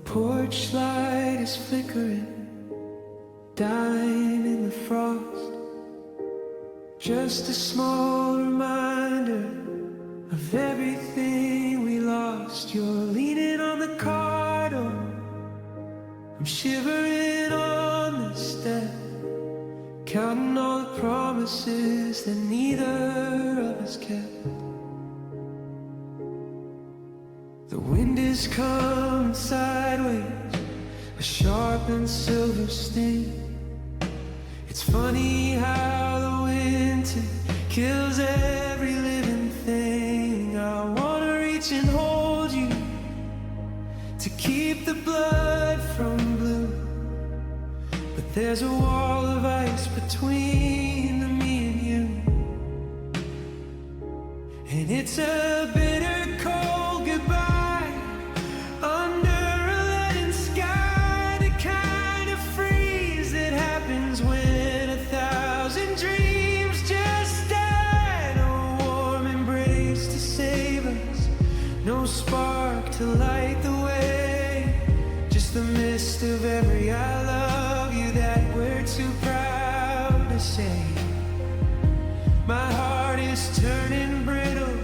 porch light is flickering, dying in the frost. Just a small reminder of everything we lost. You're leaning on the car door, I'm shivering on the step, counting all the promises that neither of us kept. The wind is coming sideways, a sharp and silver sting. It's funny how the winter kills every living thing. I wanna reach and hold you to keep the blood from blue, but there's a wall of ice between me and you, and it's a bitter cold goodbye under a leaden sky, the kind of freeze that happens when 1,000 dreams just die. No warm embrace to save us, no spark to light the way, just the mist of every I love you that we're too proud to say. My heart is turning brittle,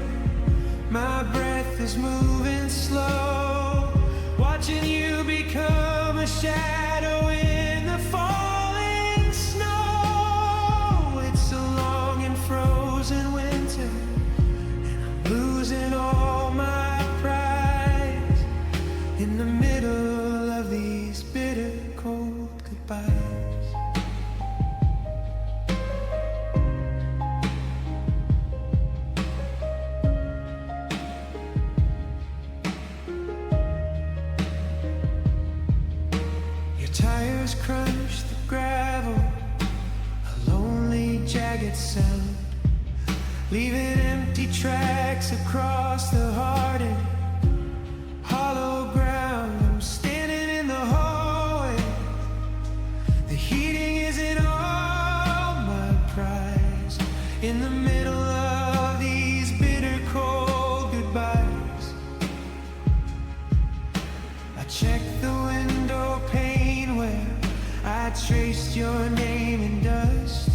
my breath is moving slow, watching you become a shadow in the falling snow. It's a long and frozen winter, and I'm losing all my pride in the middle of these bitter cold goodbyes. Tires crunch the gravel, a lonely jagged sound, leaving empty tracks across the hardened hollow ground. I'm standing in the hallway, the heating isn't all my prize, in the middle of these bitter cold goodbyes. I check the window pane where I traced your name in dust.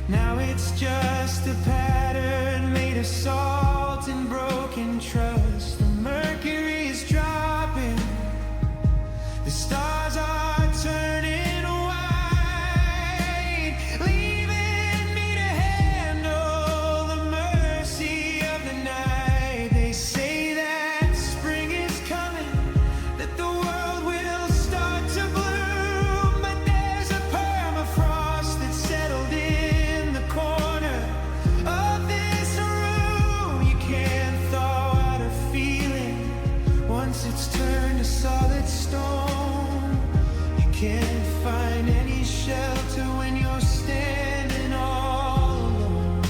Now it's just a pattern made of salt and broken trust. The mercury is dropping, the stars are turning white, leaving me to handle the mercy of the night. They say that spring is coming, that the world will start to bloom, but there's a permafrost that's settled in the corner of this room. You can't thaw out a feeling once it's turned to solid stone. You can't find any shelter when you're standing all alone.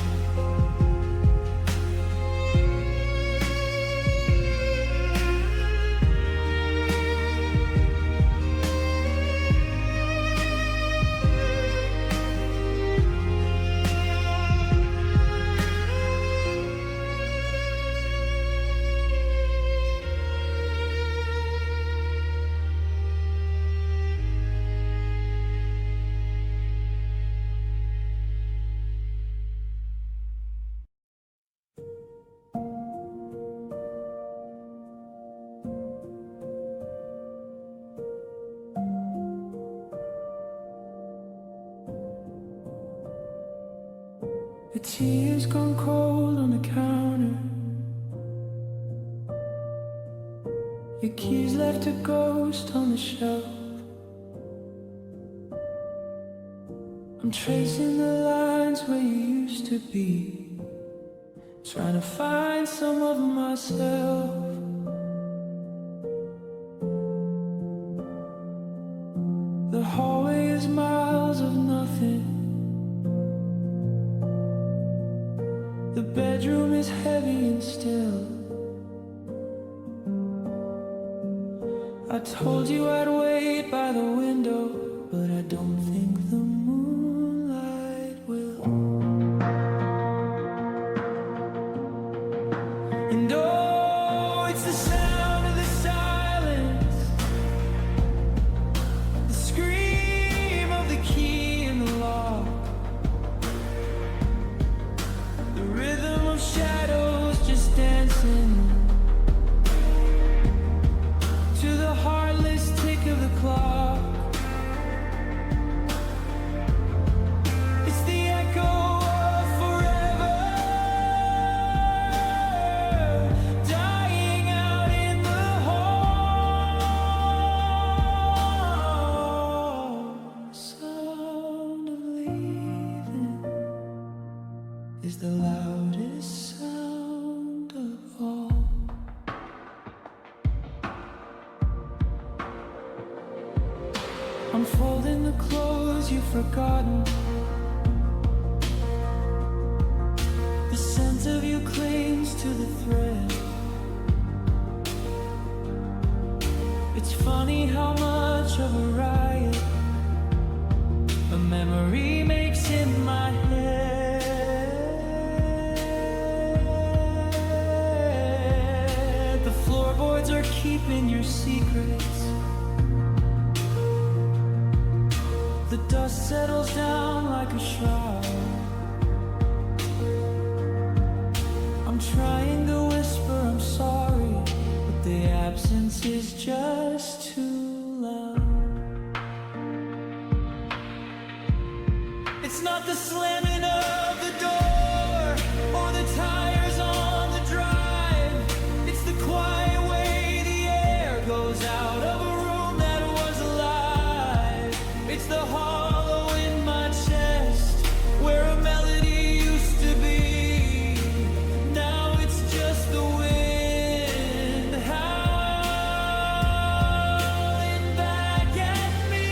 The tea has gone cold on the counter, your keys left a ghost on the shelf. I'm tracing the lines where you used to be, trying to find some of myself. The hallway is miles of nothing, the bedroom is heavy and still. I told you I'd wait by the window, but I don't think the moonlight will. And oh, it's the sound of the silence Unfolding the clothes you've forgotten. The scent of you clings to the thread. It's funny how much of a riot a memory makes in my head. The floorboards are keeping your secrets. The dust settles down like a shroud. I'm trying to whisper I'm sorry, but the absence is just too loud. It's not the slamming of the door or the tires on the drive. It's the quiet way the air goes out of a room that was alive. It's the hollow in my chest where a melody used to be. Now it's just the wind howling back at me.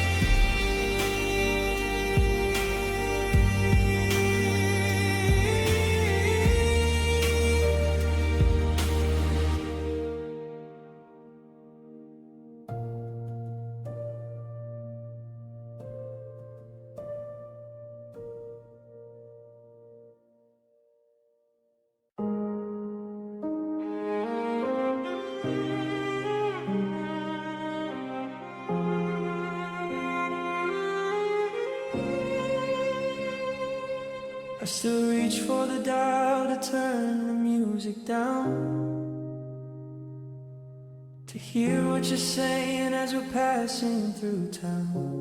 I still reach for the dial to turn the music down, to hear what you're saying as we're passing through town.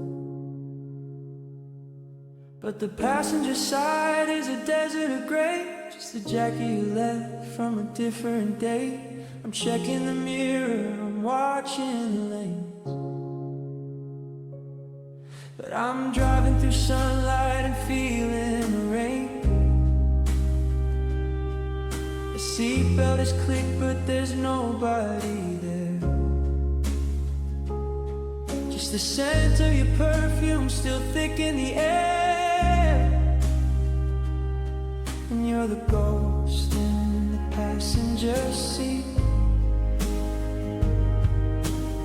But the passenger side is a desert of gray, just the jacket you left from a different day. I'm checking the mirror, I'm watching the lanes. But I'm driving through sunlight and feeling the rain. The seatbelt is clicked, but there's nobody there. Just the scent of your perfume still thick in the air. And you're the ghost in the passenger seat,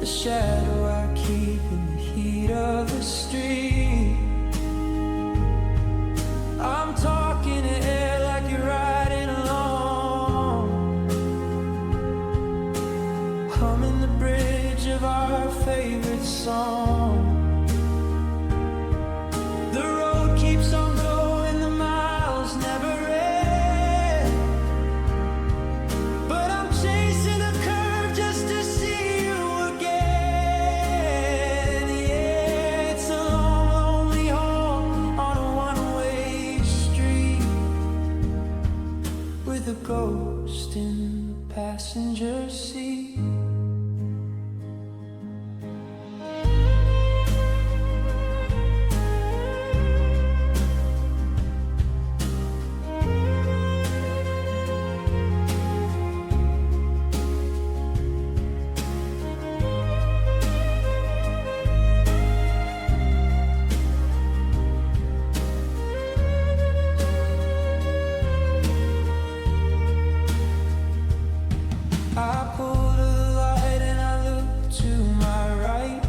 the shadow I keep in the heat of the street. I'm talking to air like you're riding along, humming the bridge of our favorite song. The road keeps on going, the miles never end, but I'm chasing a curve just to see you again. Yeah, it's a long, lonely haul on a one-way street, with a ghost in the passenger seat. I pull to the light and I look to my right,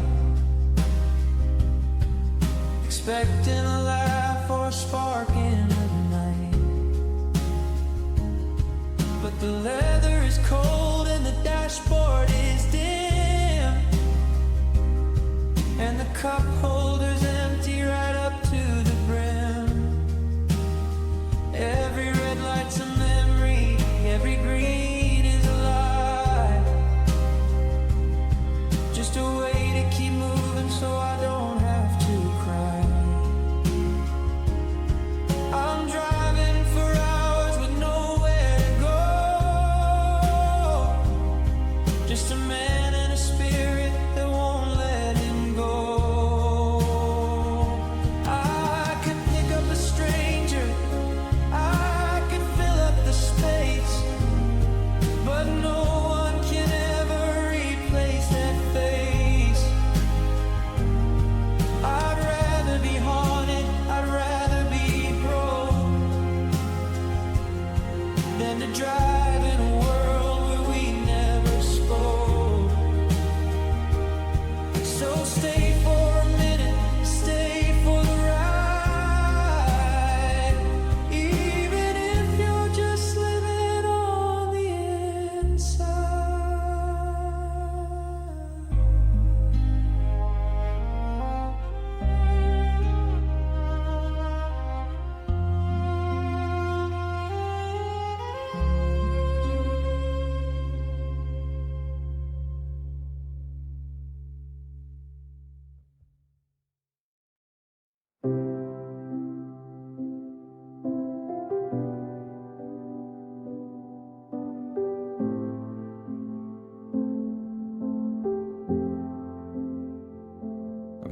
expecting a laugh or a spark in the night. But the leather is cold and the dashboard is dim, and the cup holder's empty right up to the brim. Every red light's a memory, every green is a lie, just a way to keep moving so I don't have to cry. I'm driving for hours with nowhere to go, just a man and a spirit that won't let him go. So stay for a minute, stay for the ride. Even if you're just living on the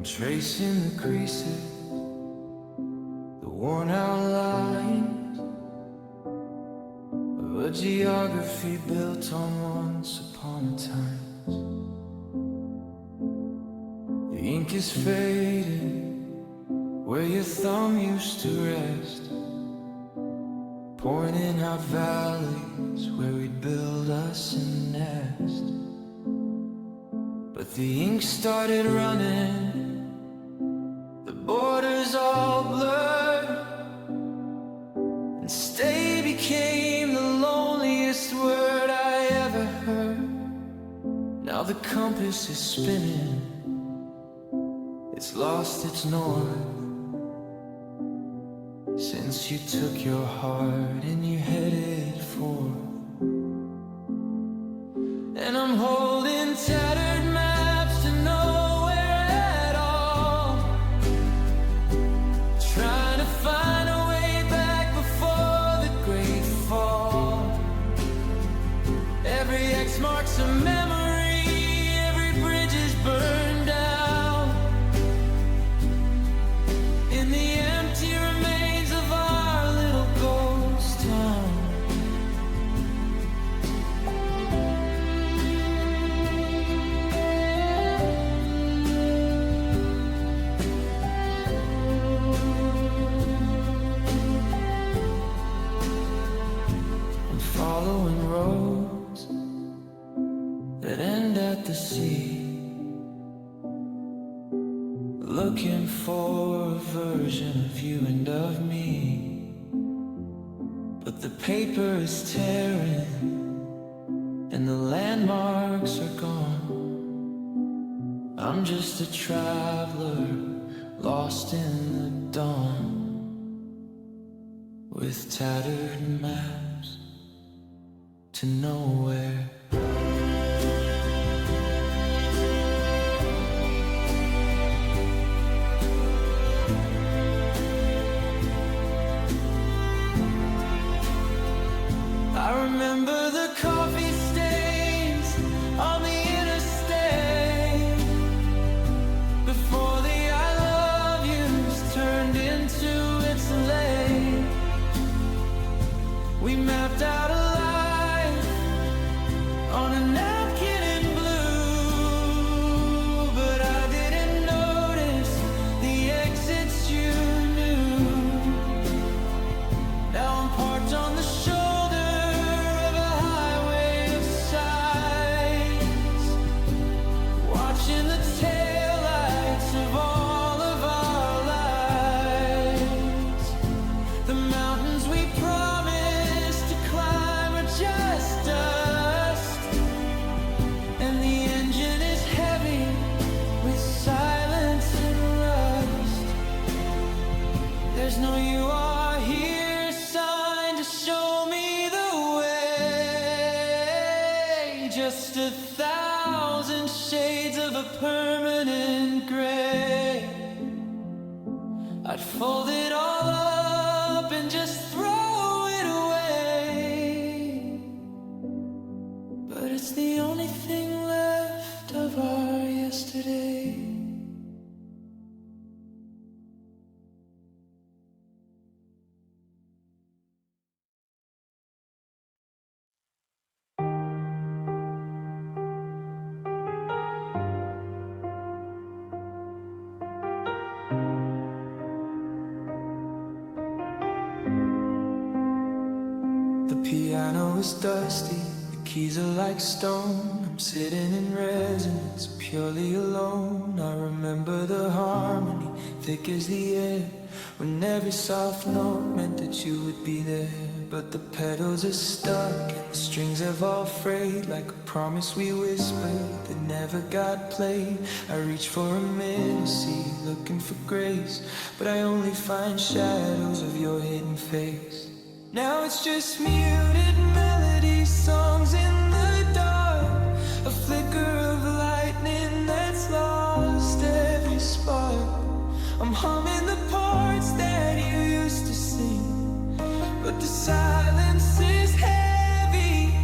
tracing the creases, the worn out lines of a geography built on once upon a time. The ink is faded where your thumb used to rest, pointing out valleys where we'd build us a nest. But the ink started running, borders all blurred, and stay became the loneliest word I ever heard. Now the compass is spinning, it's lost its north, since you took your heart and you headed forth. And I'm holding tattered maps to nowhere at all, trying to find a way back before the great fall. Every X marks a memory, every bridge is burned down. In the empty remains of our little ghost town. Following roads that end at the sea, looking for a version of you and of me. But the paper is tearing and the landmarks are gone. I'm just a traveler lost in the dawn, with tattered maps to nowhere. I remember the coffee stains on the interstate, before the I love yous turned into it's late. We mapped out a life on a napkin in blue, but I didn't notice the exits you knew. Now I'm parked on the shoulder of a highway of sights, watching the taillights of all of our lives. The mountains we promised to climb are just dust, and the engine is heavy with silence and rust. There's no you are here sign to show me the way, just 1,000 shades of a permanent gray. I'd fold it all up and just throw it away, but it's the only thing left of our yesterday. The piano is dusty, the keys are like stone. sitting in resonance, purely alone. I remember the harmony, thick as the air, when every soft note meant that you would be there. But the petals are stuck and the strings have all frayed, like a promise we whispered that never got played. I reach for a mercy, looking for grace, but I only find shadows of your hidden face. Now it's just muted melodies, songs in the dark, a flicker of lightning that's lost every spark. I'm humming the parts that you used to sing, but the silence is heavy,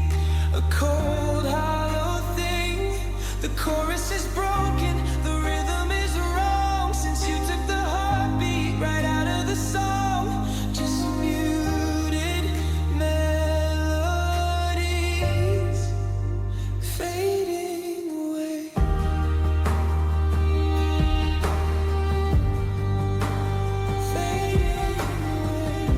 a cold hollow thing. The chorus is broken, the rhythm is wrong, since you took the heartbeat right out of the song. Just muted melodies fading away. Fading away.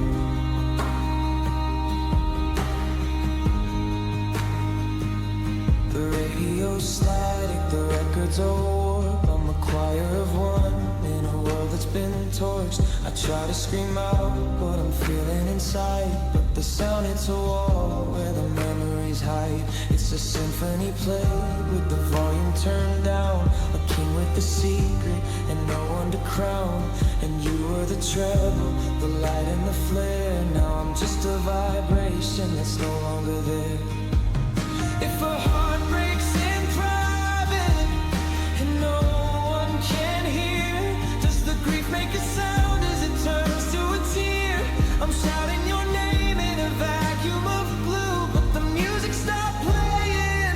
The radio's static, the records are warped. I'm a choir of one in a world that's been torched. I try to scream out what I'm feeling inside, but the sound hits a wall where the memories hide. It's a symphony played with the volume turned down, a king with a secret and no one to crown. And you were the treble, the light and the flare. Now I'm just a vibration that's no longer there. If a heart breaks in private and no one can hear, does the grief make a sound as it turns to a tear? I'm shouting your name in a vacuum of blue, but the music stopped playing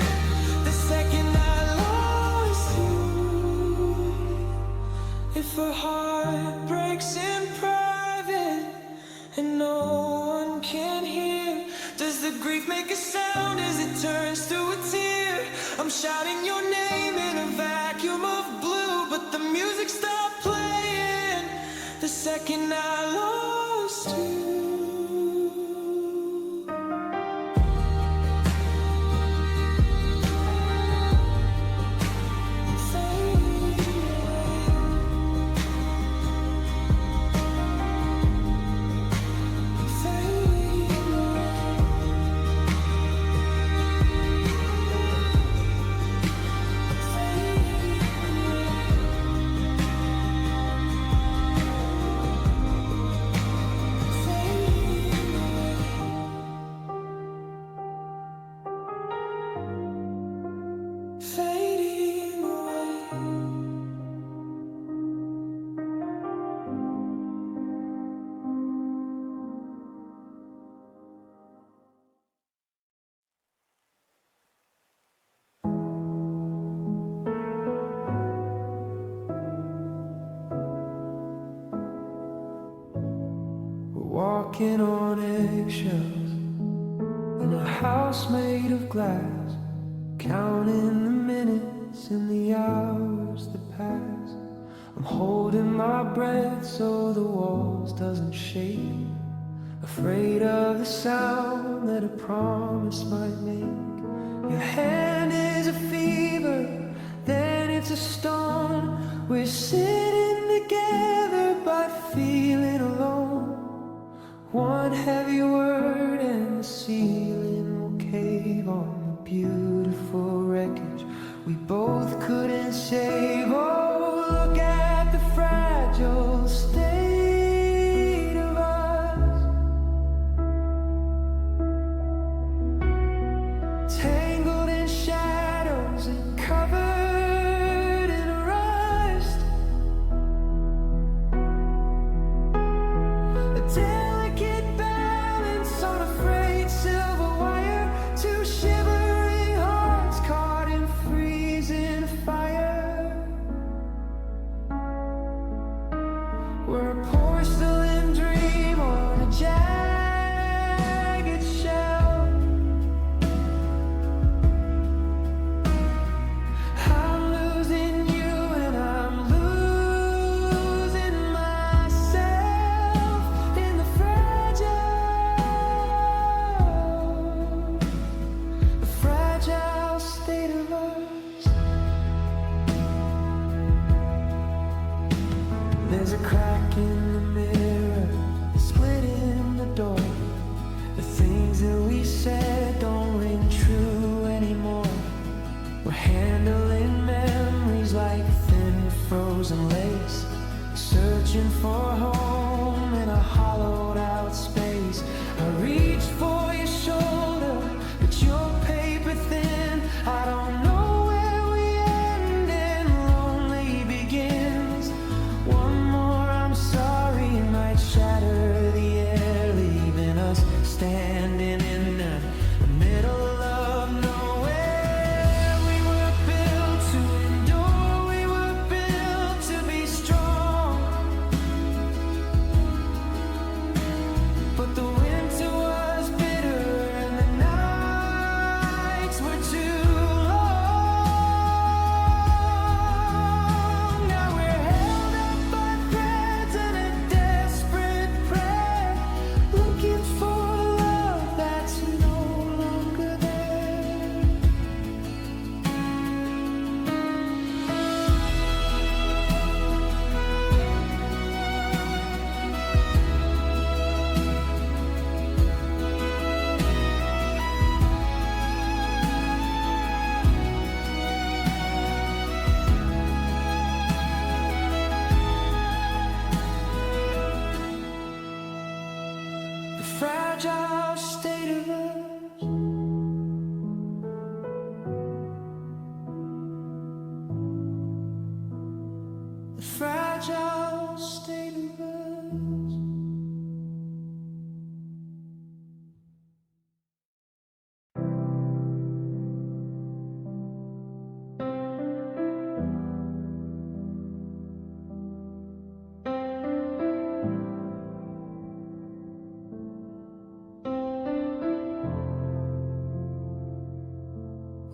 the second I lost you. If a heart breaks in private and no one can hear, does the grief make a sound as it turns to a tear? I'm shouting your name in a vacuum of blue, but the music stopped playing the second I lost you. Fading away. We're walking on eggshells in a house made of glass, counting the minutes and the hours that pass. I'm holding my breath so the walls doesn't shake, afraid of the sound that a promise might make. Your hand is a fever, then it's a stone. We're sitting together but feeling alone. One heavy word and the ceiling will cave on the beautiful wreckage we both couldn't save. Oh, look at the fragile state of us, tangled in shadows and covered in rust. A delicate balance on a frayed silver wire, two shivering hearts caught in freezing fire. We're a porcelain dream on a jagged shell. I'm losing you and I'm losing myself in the fragile state of There's a crack in the mirror, a split in the door. The things that we said don't ring true anymore. We're handling memories like thin frozen lace, searching for home in a hollowed out space. I reach for your shoulder, but you're paper thin. I don't know where we end and lonely begins. One more I'm sorry might shatter the air, leaving us standing in the middle of nowhere. We were built to endure, we were built to be strong. But the winter was bitter and the nights were too long. Now we're held up by threads and a desperate prayer, looking for love that's no longer there. The fragile state of us. The fragile state of us.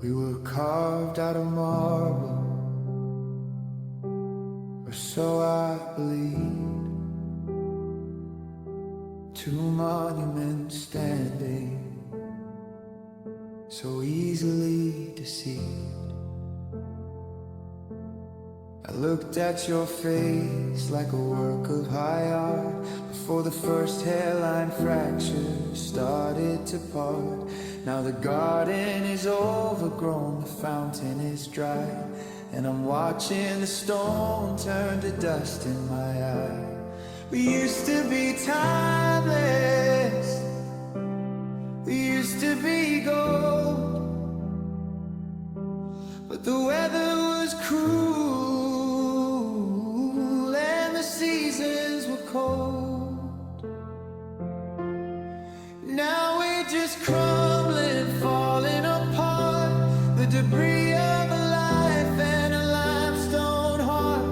We were carved out of marble, or so I believed. Two monuments standing, so easily deceived. I looked at your face like a work of high art before the first hairline fracture started to part. Now the garden is overgrown, the fountain is dry, and I'm watching the stone turn to dust in my eye. We used to be timeless, we used to be gold, but the weather was cruel and the seasons were cold. Now we're just crumbling, falling apart, the debris of a life and a limestone heart.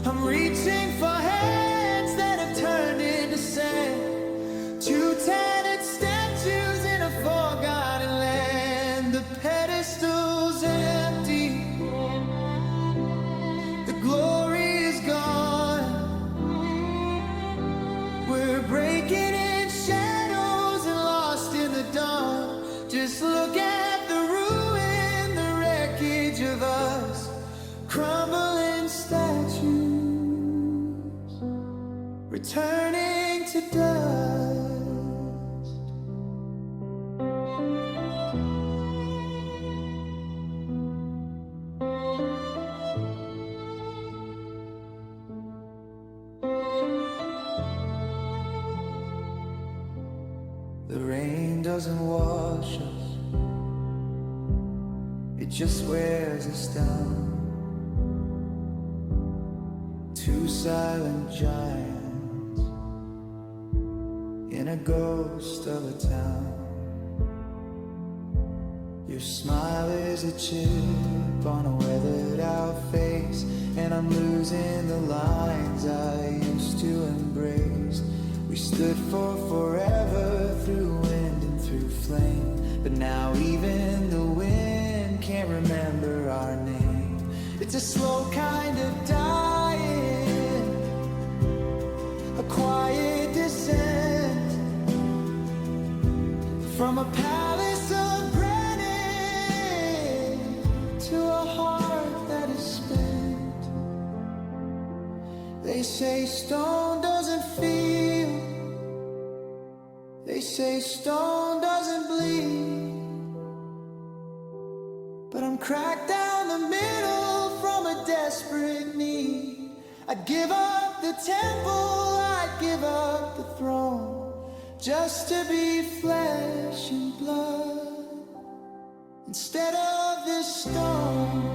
I'm reaching for hands that have turned into sand, two tattered statues in a forgotten land. The pedestal's empty, the glory is gone. We're breaking in shadows and lost in the dawn. Just look at the ruin, the wreckage of us, crumbling statues, returning to dust. The rain doesn't wash us, it just wears us down. Two silent giants in a ghost of a town. Your smile is a chip on a weathered out face, and I'm losing the lines I used to embrace. We stood for forever through wind and through flame, but now even the wind can't remember our name. It's a slow kind of dying, a quiet descent from a palace of granite to a heart that is spent. They say stone doesn't feel, they say stone doesn't bleed, but I'm cracked down the middle from a desperate need. I'd give up the temple, I'd give up the throne, just to be flesh and blood instead of this stone.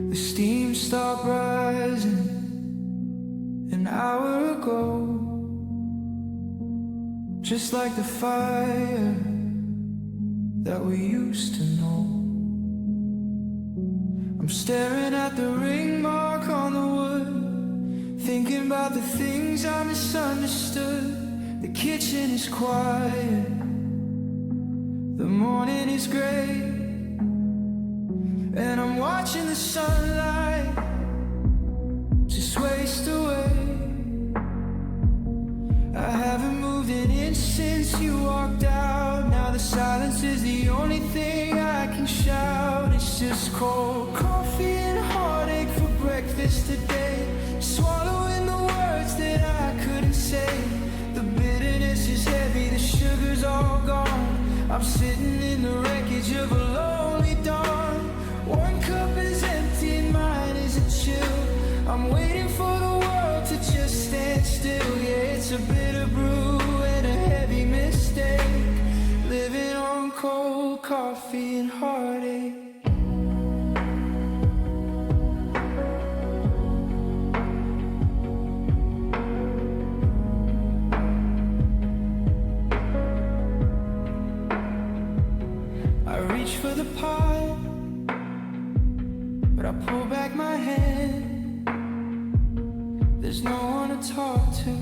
The steam stopped rising an hour ago, just like the fire that we used to know. I'm staring at the ring mark on the wood, thinking about the things I misunderstood. The kitchen is quiet, the morning is gray, and I'm watching the sunlight just waste away. I haven't moved an inch since you walked out. Now the silence is the only thing I can shout. It's just cold coffee and heartache for breakfast today, swallowing the words that I couldn't say. The bitterness is heavy, the sugar's all gone. I'm sitting in the wreckage of a lonely dawn. One cup is empty and mine isn't chill. I'm waiting for the world to just stand still. Yeah, it's a bitter brew and a heavy mistake, living on cold coffee and heartache. I reach for the pot, but I pull back my hand. There's no one to talk to,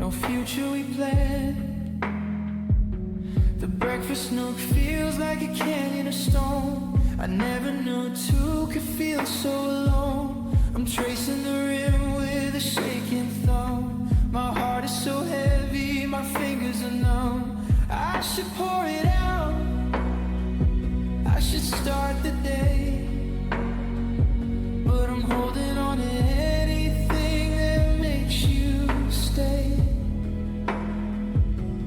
no future we planned. The breakfast nook feels like a canyon of stone. I never knew two could feel so alone. I'm tracing the rim with a shaking thumb. My heart is so heavy, my fingers are numb. I should pour it out, I should start the day, but I'm holding on to anything that makes you stay.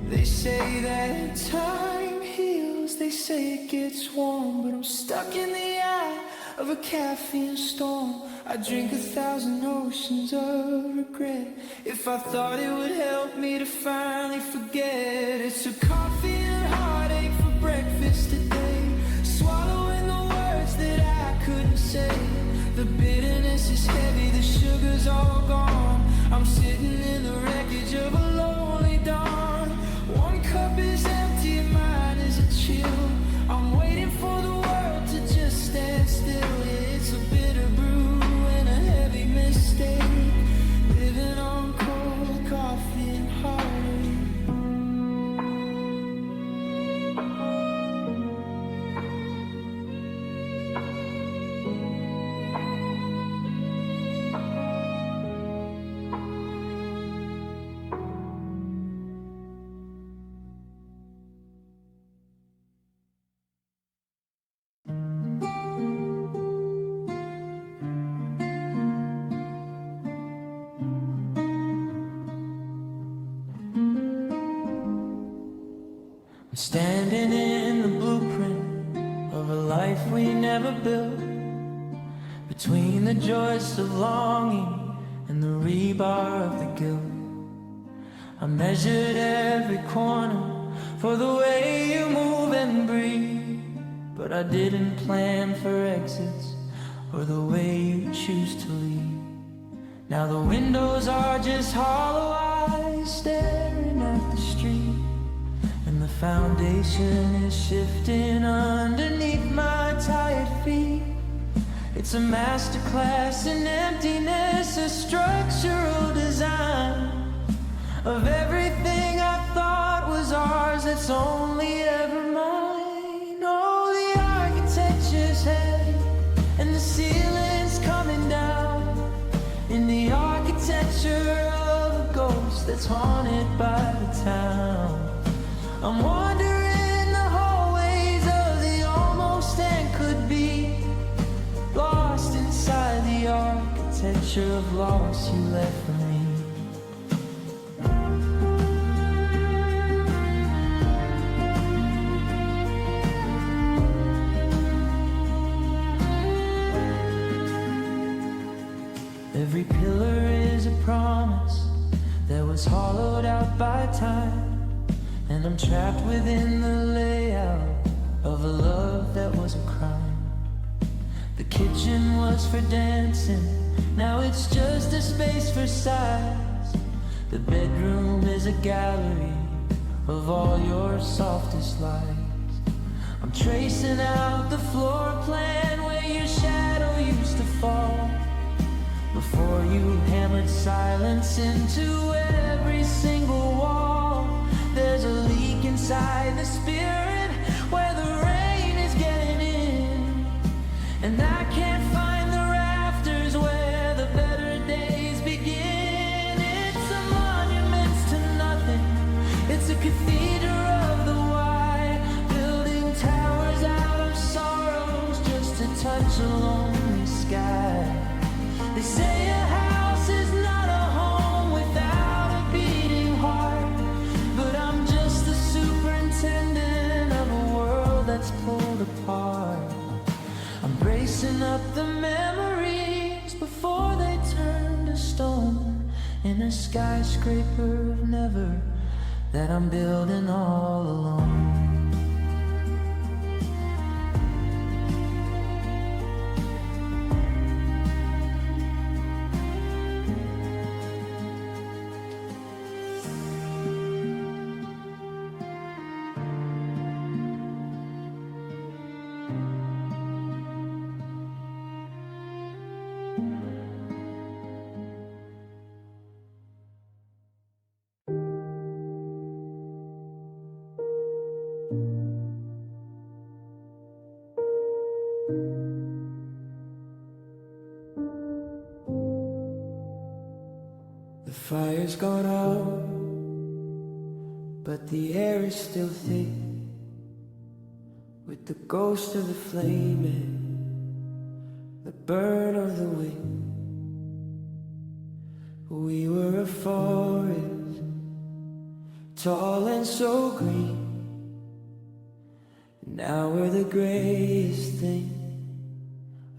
They say that time heals, they say it gets warm, but I'm stuck in the eye of a caffeine storm. I drink 1,000 oceans of regret. If I thought it would help me to finally forget, it's a coffee and heartache for breakfast today, swallowing the words that I couldn't say. The bitterness is heavy, the sugar's all gone. I'm sitting in the wreckage of a lonely dawn. One cup is empty and mine is a chill. I'm waiting for the world to just stand still. It's a bitter brew and a heavy mistake, living on cold coffee and heartache. Standing in the blueprint of a life we never built, between the joys of longing and the rebar of the guilt. I measured every corner for the way you move and breathe, but I didn't plan for exits or the way you choose to leave. Now the windows are just hollow eyes staring at the street, and the foundation is shifting underneath my tired feet. It's a masterclass in emptiness, a structural design of everything I thought was ours that's only ever mine. Oh, the architecture's heavy and the ceiling's coming down in the architecture of a ghost that's haunted by the town. I'm wandering the hallways of the almost and could be, lost inside the architecture of loss you left for me. Every pillar is a promise that was hollowed out by time, and I'm trapped within the layout of a love that was a crime. The kitchen was for dancing, now it's just a space for sighs. The bedroom is a gallery of all your softest lies. I'm tracing out the floor plan where your shadow used to fall, before you hammered silence into every single wall. There's a leak inside the spirit where the rain is getting in, and I can't find the rafters where the better days begin. It's a monument to nothing, it's a cathedral of the wide, building towers out of sorrows just to touch a lonely sky. They say a house is not a home without a beating heart, but I'm just the superintendent of a world that's pulled apart. I'm bracing up the memories before they turn to stone in a skyscraper of never that I'm building all alone. The fire's gone out, but the air is still thick with the ghost of the flame and the burn of the wind. We were a forest, tall and so green, and now we're the grayest thing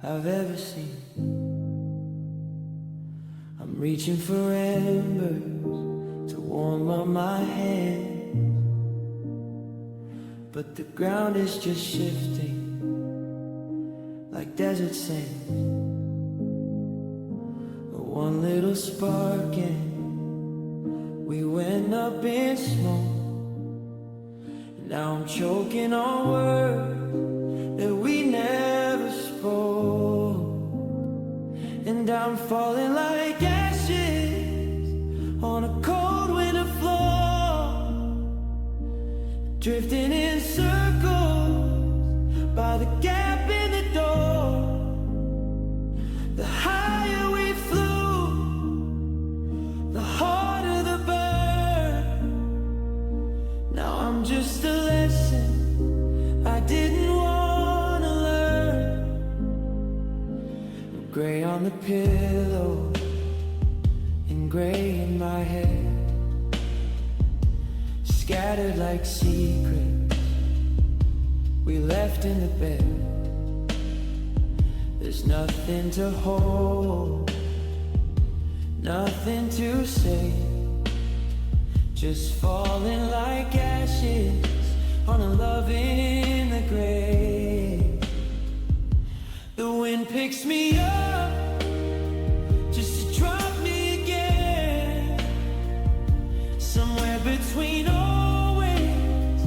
I've ever seen. I'm reaching for embers to warm up my hands, but the ground is just shifting like desert sand. One little spark and we went up in smoke. Now I'm choking on words that we never spoke, and I'm falling like ashes on a cold winter floor, drifting in circles by the gap in the door. The higher we flew, the harder the burn. Now I'm just a lesson I didn't wanna learn. Gray on the pillow and gray in my head, scattered like secrets we left in the bed. There's nothing to hold, nothing to say, just falling like ashes on a love in the grave. The wind picks me up just to drop me again, somewhere between always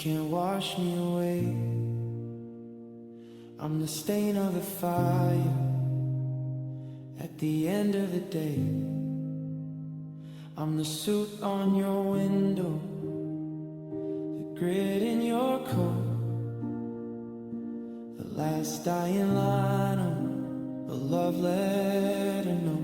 can't wash me away. I'm the stain of the fire at the end of the day. I'm the soot on your window, the grit in your coat, the last dying line on a love letter note.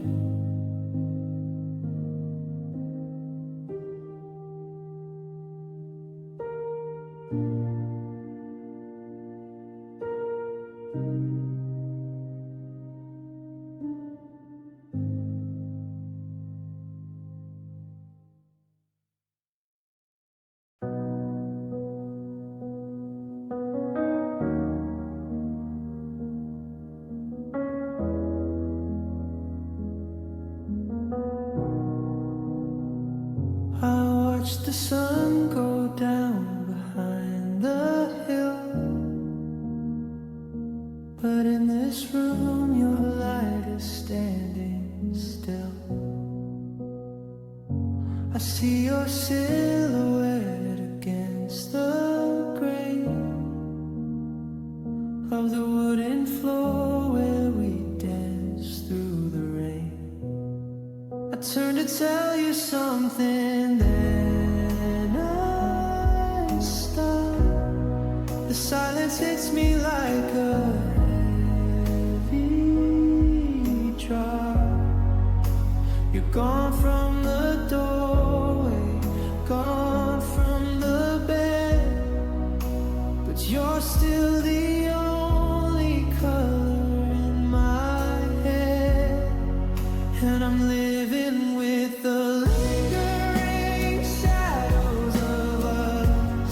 Watch the sun go down behind the hill, but in this room your light is standing still. I see your silhouette against the grain of the wooden floor where we danced through the rain. I turned to tell you something, then I stopped. The silence hits me like a heavy drop. You're gone from the doorway, gone from the bed, but you're still the only color in my head. And I'm living with the lingering shadows of us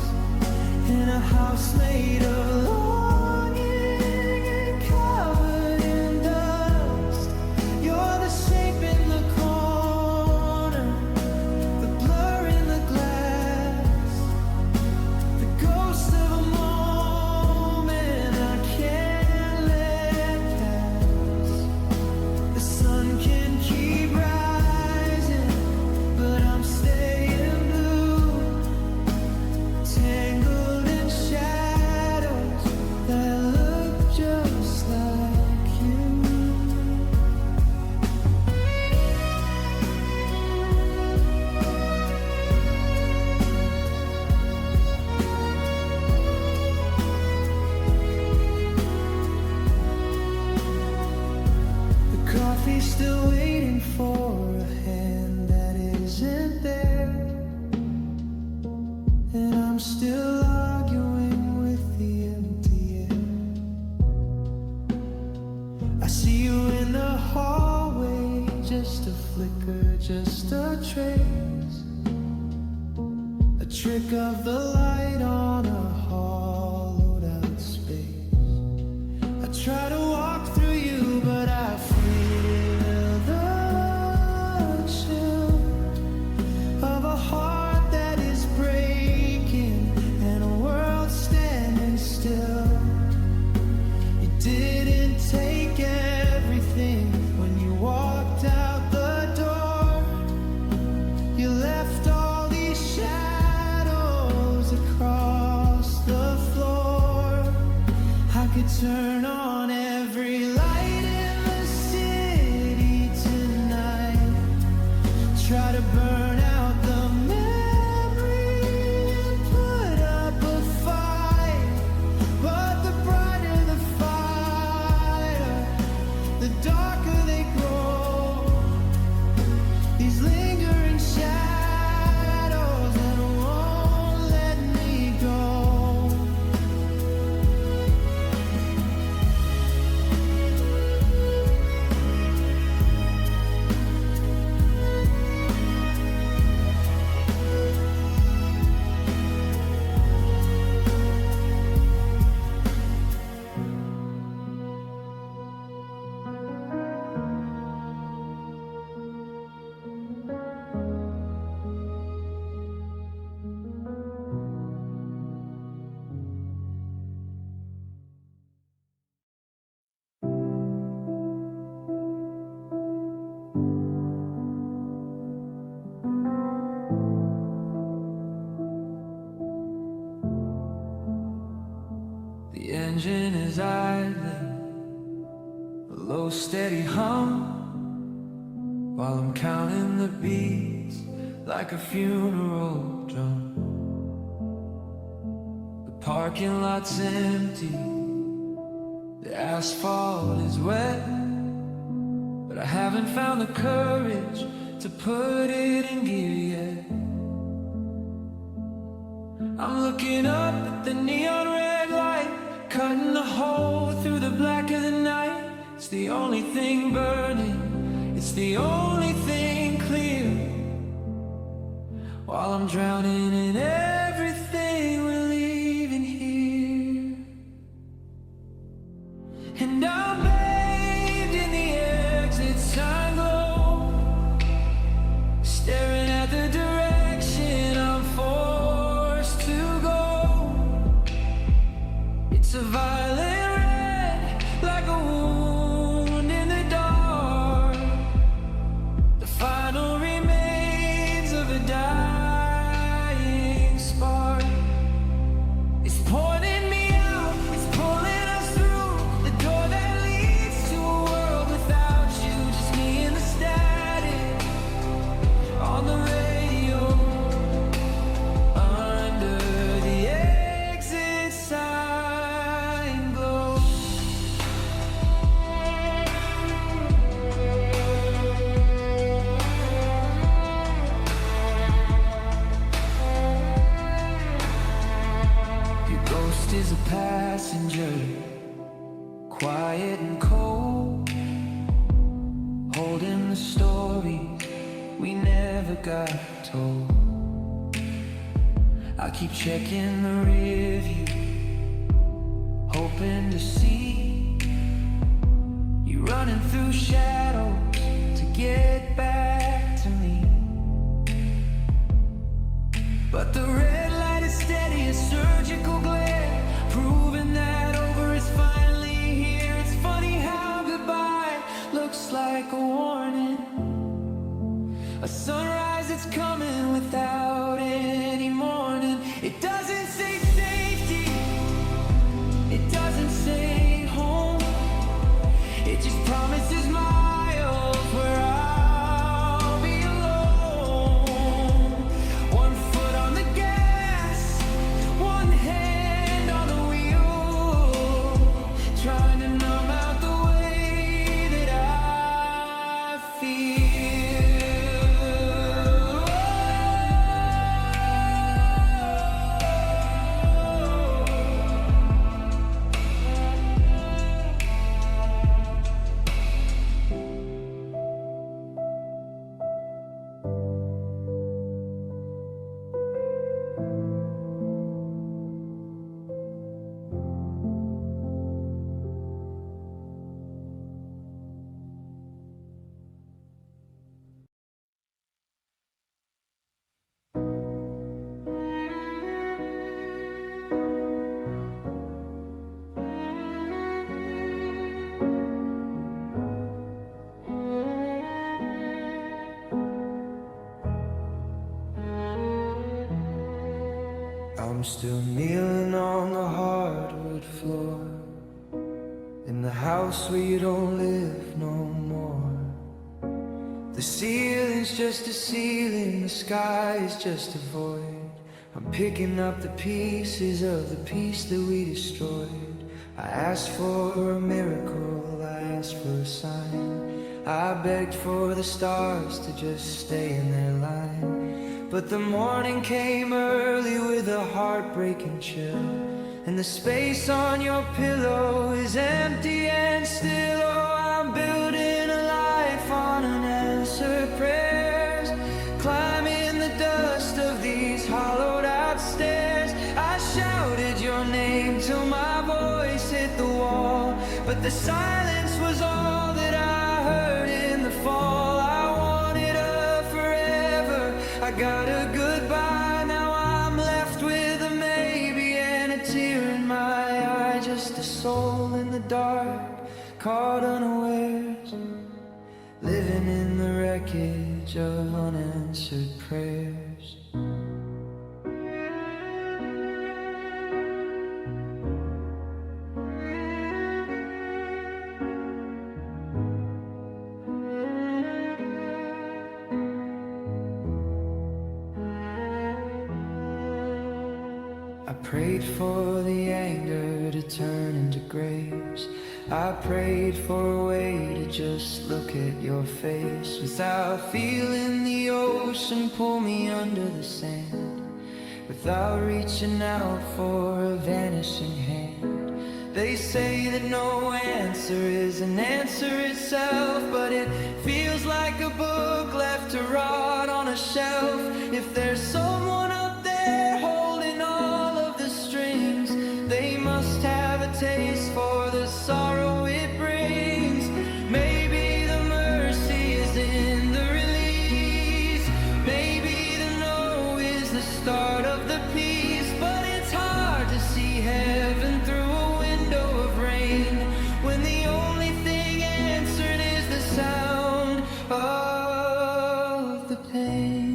in a house made of longing and covered in dust. You're the shape in the corner, the blur in the glass, the ghost of a moment I can't let pass. The sun can keep rising, but I'm staying blue, tangled in shadows that look just like you. The coffee's still waiting for a hand that isn't there, and I'm still arguing with the empty air. I see you in the hallway, just a flicker, just a trace, a trick of the light on a hollowed out space. I try to walk through you, but I feel the chill of a heart that is breaking and a world standing still. You didn't take everything when you walked out the door. You left all these shadows across the floor. I could turn on every light in the city tonight, try to burn out the memory and put up a fight. But the brighter the fire, the darker they grow. These lingering shadows that won't let me go. engine is idling, a low steady hum, while I'm counting the beats like a funeral drum. The parking lot's empty, the asphalt is wet, but I haven't found the courage to put it in gear yet. I'm looking up at the neon red light, cutting a hole through the black of the night. It's the only thing burning, it's the only thing clear, while I'm drowning in everything we're leaving here. And I'm bathed in the exit sign glow, staring at the direction I'm forced to go. It's a violent red, like a wound in the dark, the final remains of a dying spark. It's pointing me out, it's pulling us through the door that leads to a world without you. Just me and the static on the radio, under the exit sign glow. Your ghost is a passenger, quiet and cold, holding the stories we never got told. I keep checking the review, hoping to see you running through shadows to get back to me. But the red light is steady, a surgical glare, proving that over is finally here. It's funny how goodbye looks like a warning, a sunrise that's coming without any morning. It doesn't say safety, it doesn't say home, it just promises miles where I'll be alone. One foot on the gas, one hand on the wheel, trying to numb out the way that I feel. I'm still kneeling on the hardwood floor, in the house where you don't live no more. The ceiling's just a ceiling, the sky is just a void. I'm picking up the pieces of the piece that we destroyed. I asked for a miracle, I asked for a sign, I begged for the stars to just stay in their line. But the morning came early with a heartbreaking chill, and the space on your pillow is empty and still. Oh, I'm building a life on unanswered prayers, climbing the dust of these hollowed out stairs. I shouted your name till my voice hit the wall, but the silence was all that I heard in the fall. I wanted a forever, I got a goodbye, now I'm left with a maybe and a tear in my eye. Just a soul in the dark, caught unawares, living in the wreckage of unanswered prayers. I prayed for the anger to turn into grace. I prayed for a way to just look at your face without feeling the ocean pull me under the sand, without reaching out for a vanishing hand. They say that no answer is an answer itself, but it feels like a book left to rot on a shelf. If there's someone up there holding all of the strings, they must have a taste for the sorrow it brings. Maybe the mercy is in the release. Maybe the no is the start of the peace. But it's hard to see heaven through a window of rain when the only thing answered is the sound of the pain.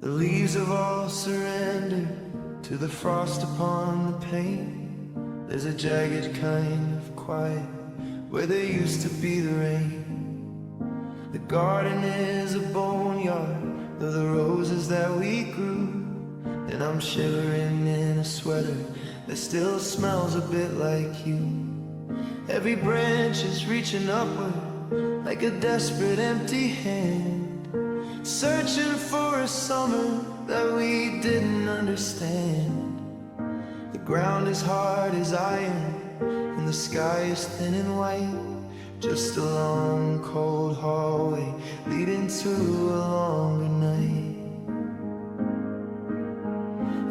The leaves have all surrendered to the frost upon the pane. There's a jagged kind of quiet where there used to be the rain. The garden is a boneyard, though the roses that we grew. And I'm shivering in a sweater that still smells a bit like you. Every branch is reaching upward like a desperate empty hand, searching for a summer that we didn't understand. The ground is hard as iron and the sky is thin and white, just a long cold hallway leading to a longer night.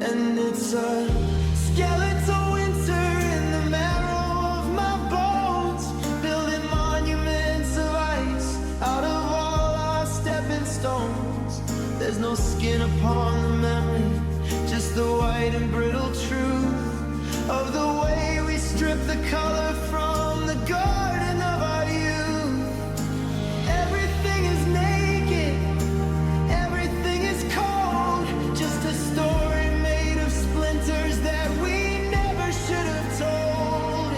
And it's a skeletal winter in the marrow of my bones, building monuments of ice out of all our stepping stones. There's no skin upon the memory, just the white and brittle truth of the way we strip the color from the garden of our youth. Everything is naked, everything is cold, just a story made of splinters that we never should have told.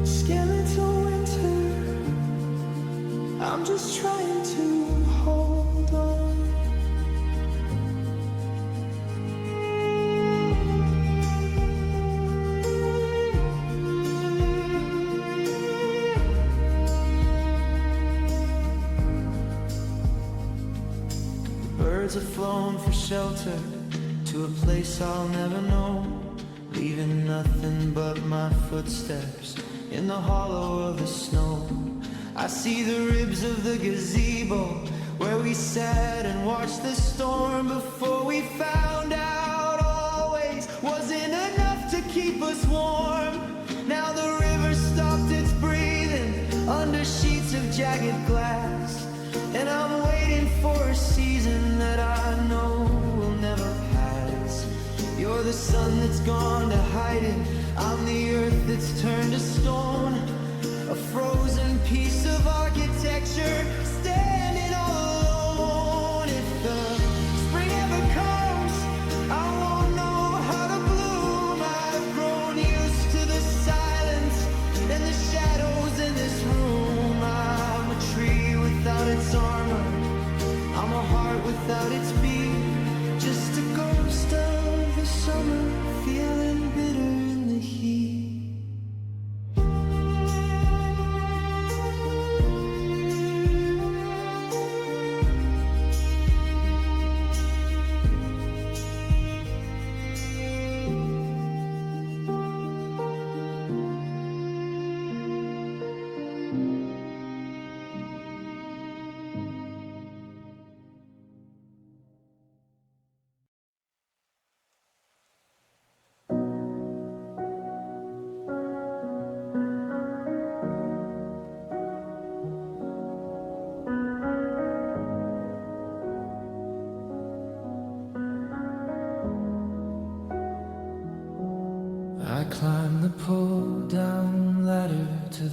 Skeletal winter, I'm just trying to hold on. Birds have flown for shelter to a place I'll never know, leaving nothing but my footsteps in the hollow of the snow. I see the ribs of the gazebo where we sat and watched the storm before we found out always wasn't enough to keep us warm. Now the river stopped its breathing under sheets of jagged glass, and I'm waiting for a season that I know will never pass. You're the sun that's gone to hide it, I'm the earth that's turned to stone, a frozen piece of architecture standing all alone. If the spring ever comes, I won't know how to bloom. I've grown used to the silence and the shadows in this room. I'm a tree without its armor, I'm a heart without its beat, just a ghost of the summer feeling bitter in the heat.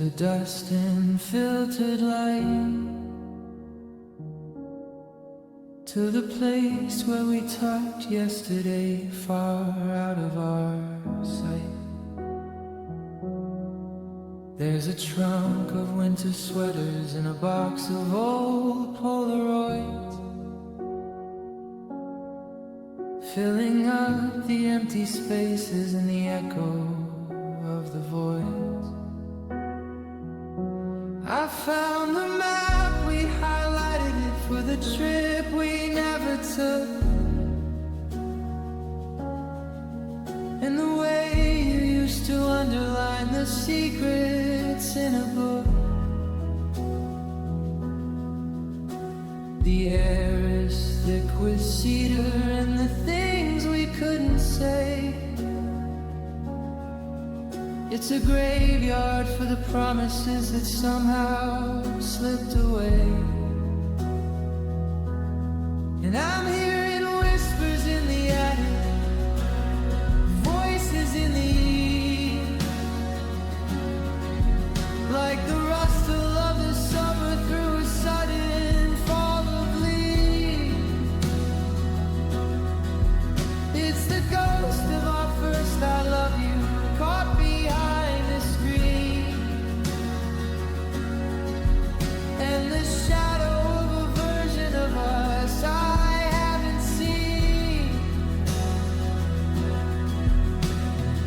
the dust and filtered light, to the place where we talked yesterday, far out of our sight. There's a trunk of winter sweaters and a box of old Polaroids, filling up the empty spaces and the echo of the voids. I found the map, we highlighted it for the trip we never took, and the way you used to underline the secrets in a book. The air is thick with cedar and the things we couldn't say. It's a graveyard for the promises that somehow slipped away. And I'm hearing whispers in the attic, voices in the east, like the rustle of the summer through a sudden fall of leaves. It's the ghost of our first I love you, caught behind the screen, and the shadow of a version of us I haven't seen.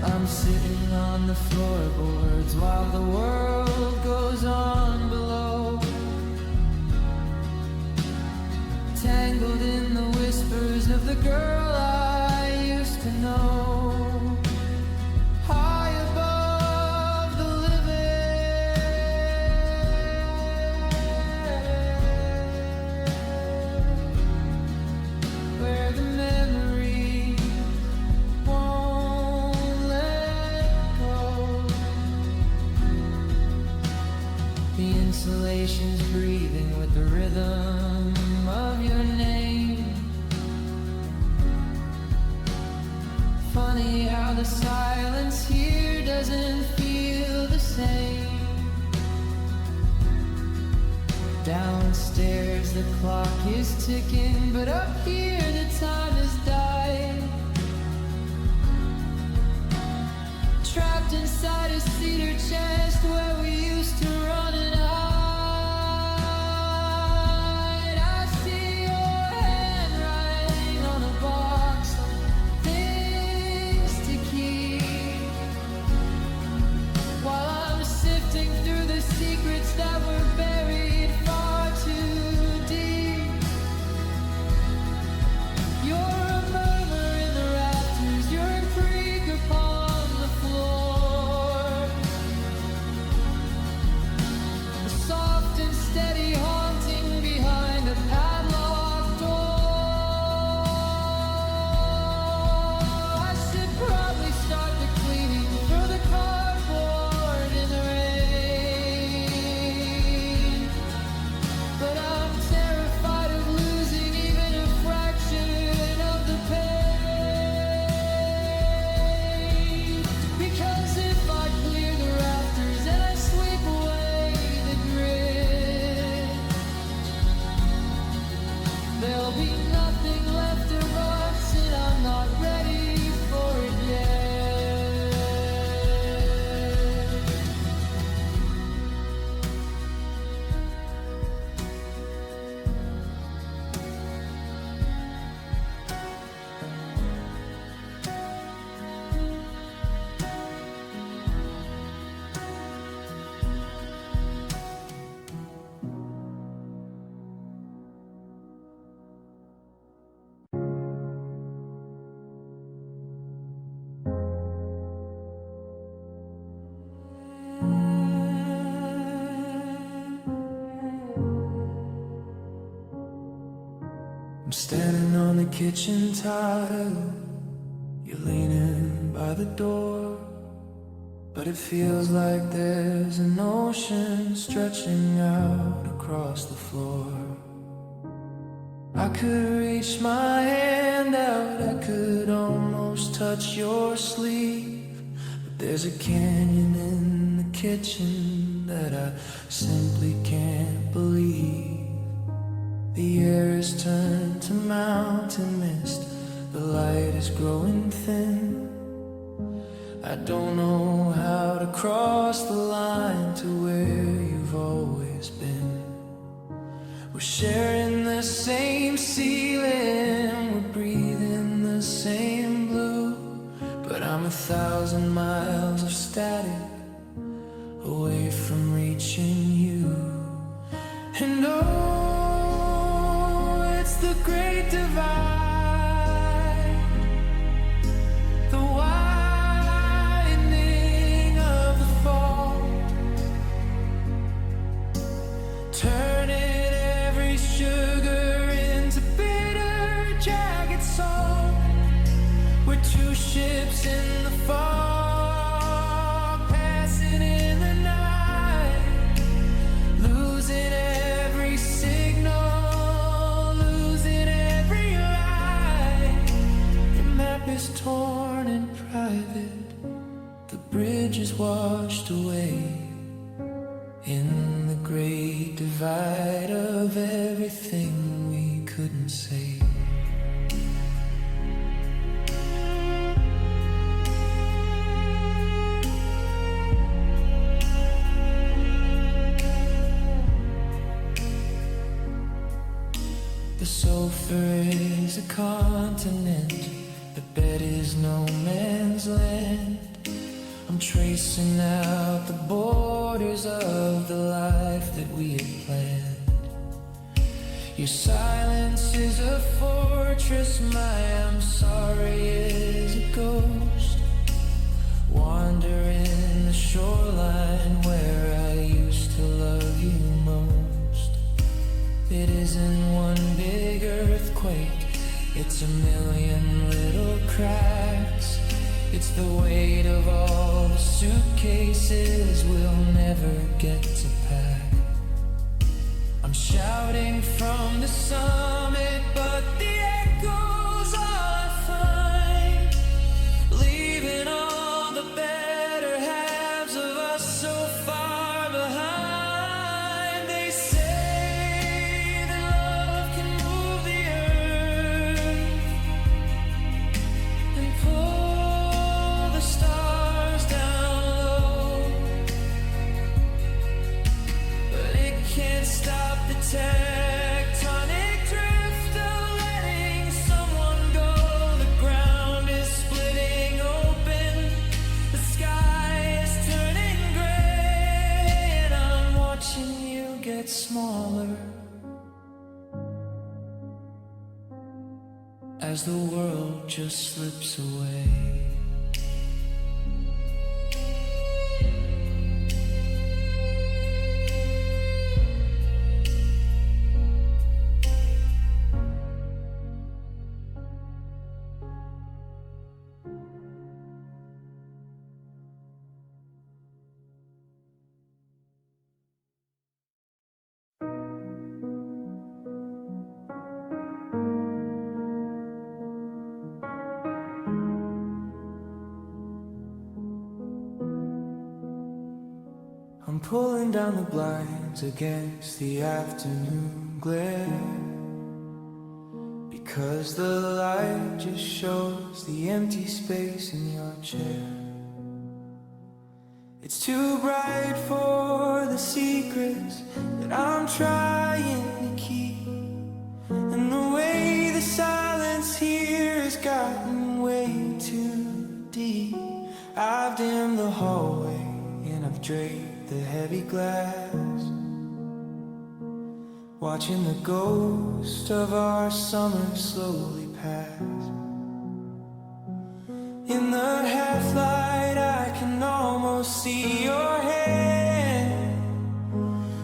I'm sitting on the floorboards while the world goes on below, tangled in the whispers of the girl I used to know. High above the living, where the memories won't let go. The insulation's breathing with the rhythm of your name. Funny how the silence here doesn't feel the same. Downstairs the clock is ticking, but up here the time has died. Trapped inside a cedar chest where we used to run and hide. I see your handwriting on a box, things to keep, while I'm sifting through the secrets that were buried far too deep. You're a murmur in the rafters, you're a creak upon the floor, a soft and steady haunting behind a padlocked door. I should probably start the cleaning for the cardboard in the rain, but I'm terrified of losing even a fraction of the pain. Because if I clear the rafters and I sweep away the grit, there'll be nothing left of us, and I'm not ready for it yet. I'm standing on the kitchen tile, you're leaning by the door, but it feels like there's an ocean stretching out across the floor. I could reach my hand out, I could almost touch your sleeve, but there's a canyon in the kitchen that I simply can't believe. The air is turned to mountain mist, the light is growing thin. I don't know how to cross the line to where you've always been. We're sharing the same ceiling, we're breathing the same blue, but I'm 1,000 miles of static away from reaching you. And oh, it's the great divide, the widening of the fall, turning every sugar into bitter, jagged salt. We're two ships in the fog, passing in the night, losing every signal, losing every light. The map is torn in private, the bridge is washed away in the great divide of everything we couldn't say. The sofa is a continent, the bed is no man's land. I'm tracing out the borders of the life that we had planned. Your silence is a fortress, my I'm sorry is a ghost, wandering the shoreline where I used to love you most. It isn't one big earthquake, it's a million little cracks. It's the weight of all the suitcases we'll never get to pack. I'm shouting from the summit, but the echoes are fine, leaving all the better halves of us so far behind. They say that love can move the earth and pull the stars down low, but it can't stop the tectonic drift of letting someone go. The ground is splitting open, the sky is turning gray, and I'm watching you get smaller as the world just slips away. I'm pulling down the blinds against the afternoon glare, because the light just shows the empty space in your chair. It's too bright for the secrets that I'm trying to keep, and the way the silence here has gotten way too deep. I've dimmed the hallway and I've draped the heavy glass, watching the ghost of our summer slowly pass. In the half-light I can almost see your hand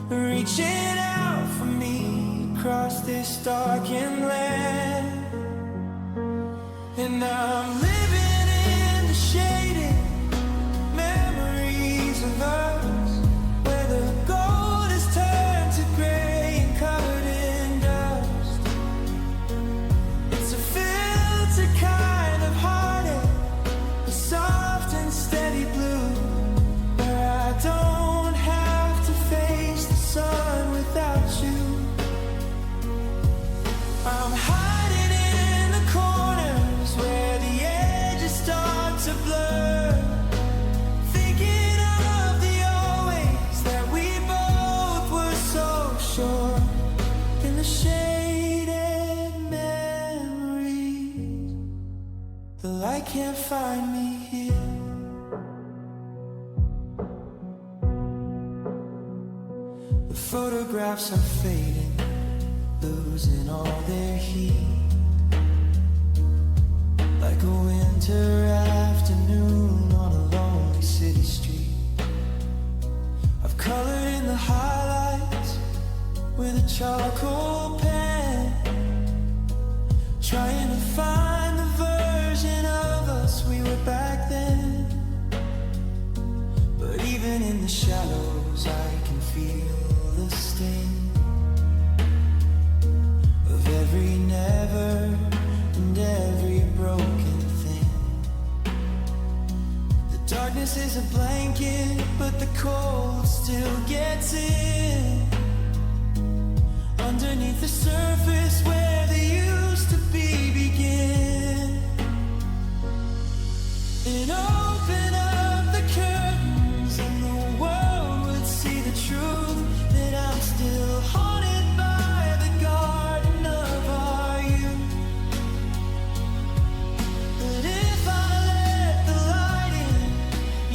reaching out for me across this darkened land. And I'm living in the shaded memories of us, where the gold is turned to gray and covered in dust. It's a filter kind of heartache, a soft and steady blue, where I don't have The photographs are fading, losing all their heat, like a winter afternoon on a lonely city street. I've colored in the highlights with a charcoal pen, trying to find the version of us we were back then. But even in the shadows I can feel the sting of every never and every broken thing. The darkness is a blanket, but the cold still gets in. Underneath the surface where they used to be begin. And open up the curtains and the world would see the truth, that I'm still haunted by the garden of our youth. But if I let the light in,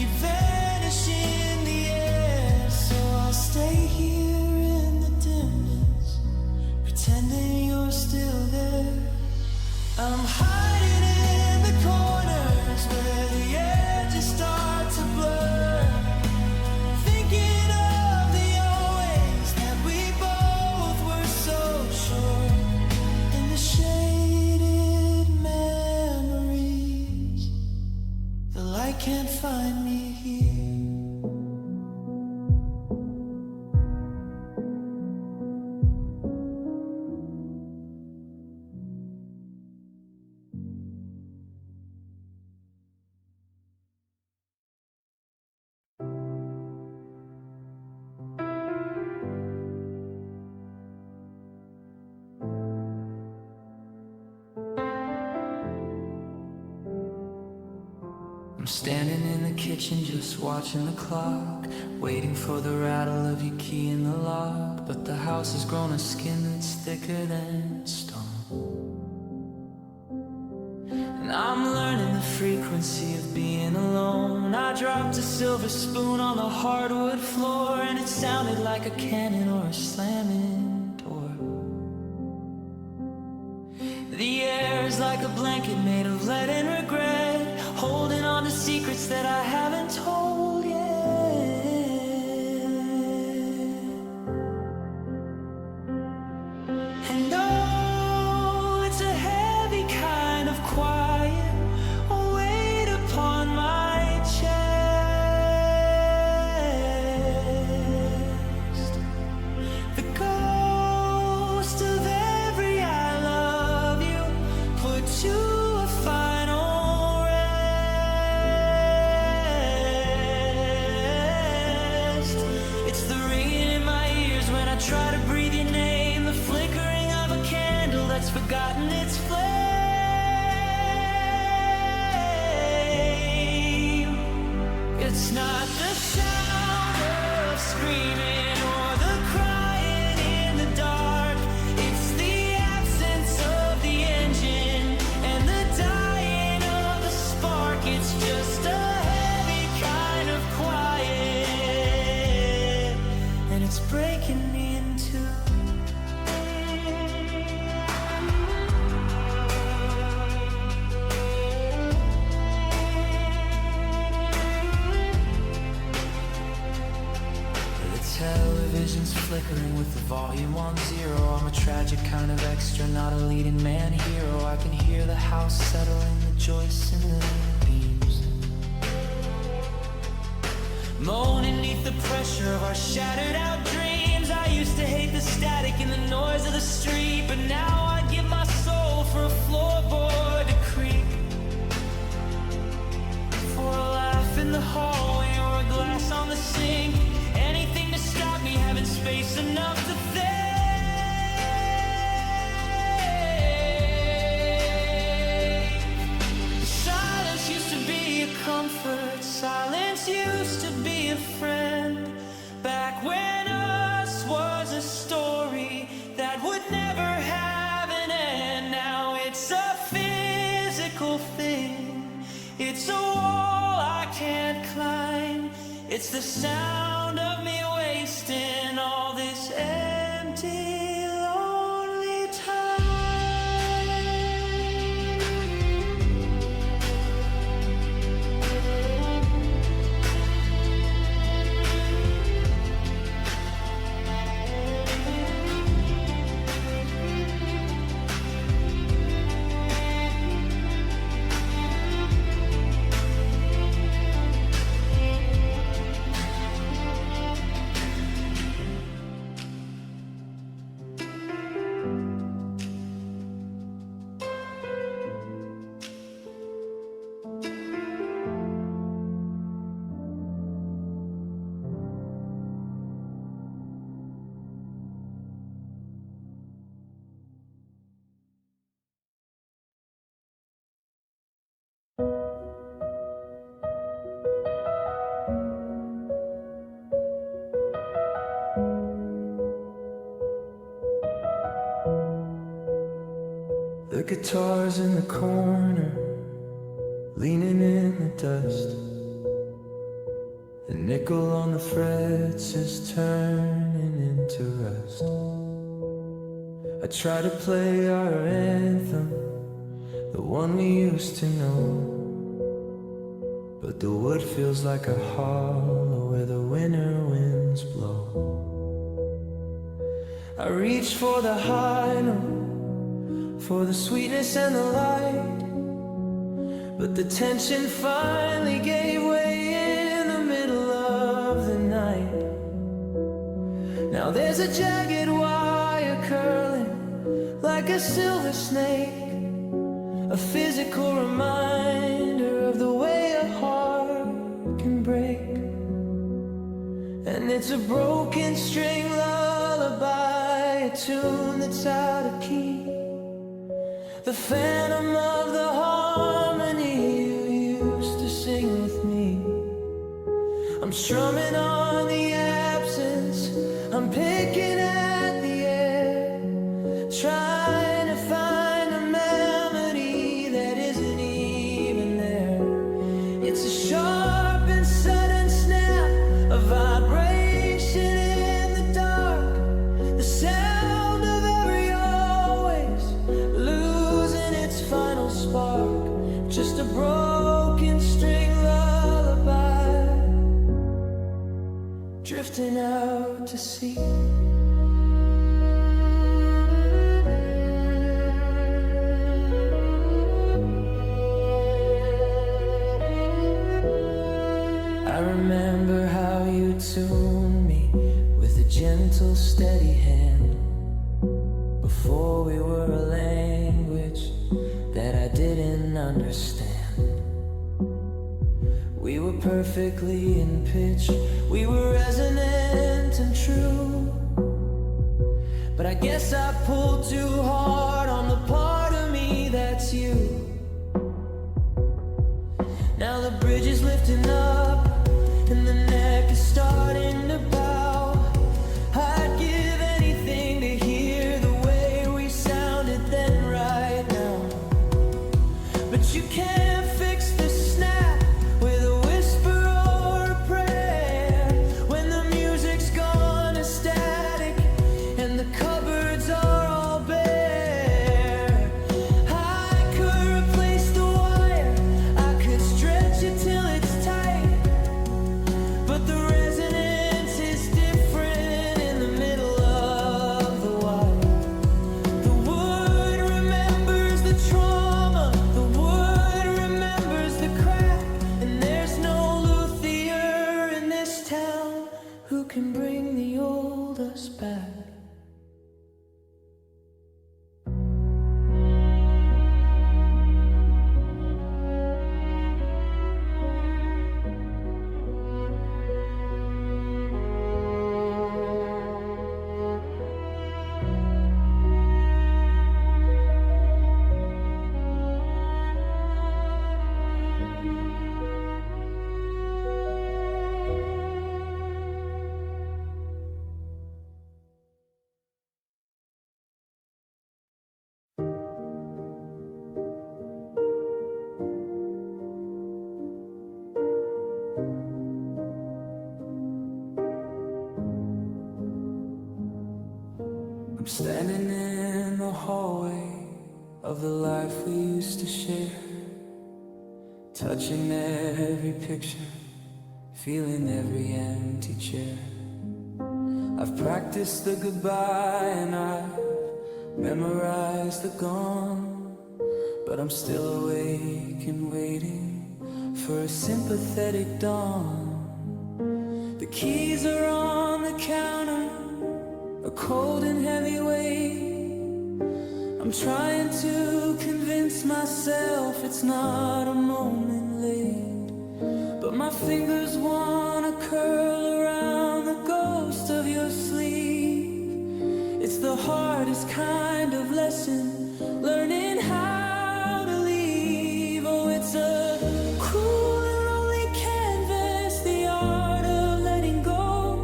you vanish in the air. So I'll stay here in the dimness, pretending you're still there. I'm hiding in the corners where the edges start to blur, thinking of the always that we both were so sure. In the shaded memories, the light can't find me here. I'm standing in the kitchen just watching the clock, waiting for the rattle of your key in the lock. But the house has grown a skin that's thicker than stone, and I'm learning the frequency of being alone. I dropped a silver spoon on the hardwood floor, and it sounded like a cannon or a slamming door. The air is like a blanket made of lead and regret, holding on to secrets that I haven't told yet. And oh, it's a heavy kind of quiet, a weight upon my chest. The ghost of every I love you put to a final rest. It's the ringing in my ears when I try to breathe your name, the flickering of a candle that's forgotten its flame. It's not the sound of screaming or the crying in the dark, it's the absence of the engine and the dying of the spark. It's just a heavy kind of quiet, and it's breaking me in two. The television's flickering with the volume on zero. I'm a tragic kind of extra, not a leading man hero. I can hear the house settling, the joists and the beams, moaning beneath the pressure of our shattered out dreams. I used to hate the static and the noise of the street, but now I give my soul for a floorboard to creak, for a laugh in the hallway or a glass on the sink. Anything to stop me having space enough to think. Silence used to be a comfort. Silence used to be a friend. Back when us was a story that would never have an end. Now it's a The guitar's in the corner, leaning in the dust. The nickel on the frets is turning into rust. I try to play our anthem, the one we used to know, but the wood feels like a hollow where the winter winds blow. I reach for the high note, for the sweetness and the light, but the tension finally gave way in the middle of the night. Now there's a jagged wire curling like a silver snake, a physical reminder of the way a heart can break. And it's a broken string lullaby, a tune that's out of key, the phantom of the harmony you used to sing with me. I'm strumming on the absence, I'm picking at the air, trying to find a melody that isn't even there. It's a sharp and sudden snap, a vibration in the dark, the sound of every always losing its final spark. Just a broken string lullaby, drifting out to sea. I remember how you tuned me with a gentle, steady hand, before we were a language that I didn't understand. We were perfectly in pitch, we were resonant and true, but I guess I pulled too hard on the part of me that's you. Now the bridge is lifting up and the neck is starting to bow. I'd give anything to hear the way we sounded then right now, but you can't fix the snap with a whisper or a prayer when the music's gone to static and the cupboards are all bare. I could replace the wire, I could stretch it till it's tight, but the resonance is different in the middle of the wire. The wood remembers the trauma, the wood remembers the crack, and there's no luthier in this town who can bring the old us back. I'm standing in the hallway of the life we used to share, touching every picture, feeling every empty chair. I've practiced the goodbye and I've memorized the gone, but I'm still awake and waiting for a sympathetic dawn. The keys are on the counter, a cold and heavy weight. I'm trying to convince myself it's not a moment late, but my fingers wanna curl around the ghost of your sleeve. It's the hardest kind of lesson, learning how to leave. Oh, it's a cruel and lonely canvas, the art of letting go,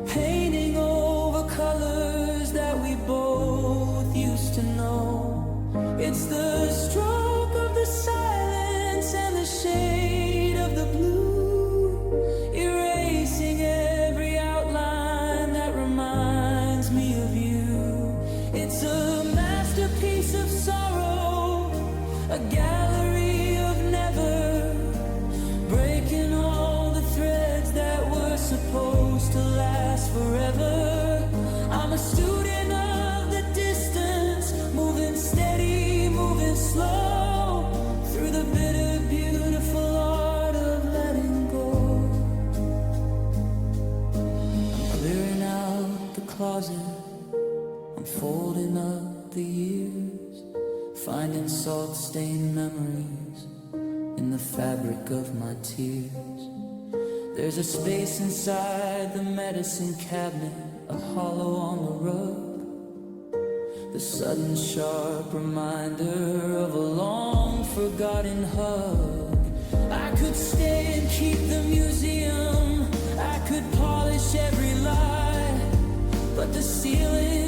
painting over colors that we both used to know. closet, I'm folding up the years, finding salt-stained memories in the fabric of my tears. There's a space inside the medicine cabinet, a hollow on the rug, the sudden sharp reminder of a long-forgotten hug. I could stay and keep the museum, I could polish every lie, but the ceiling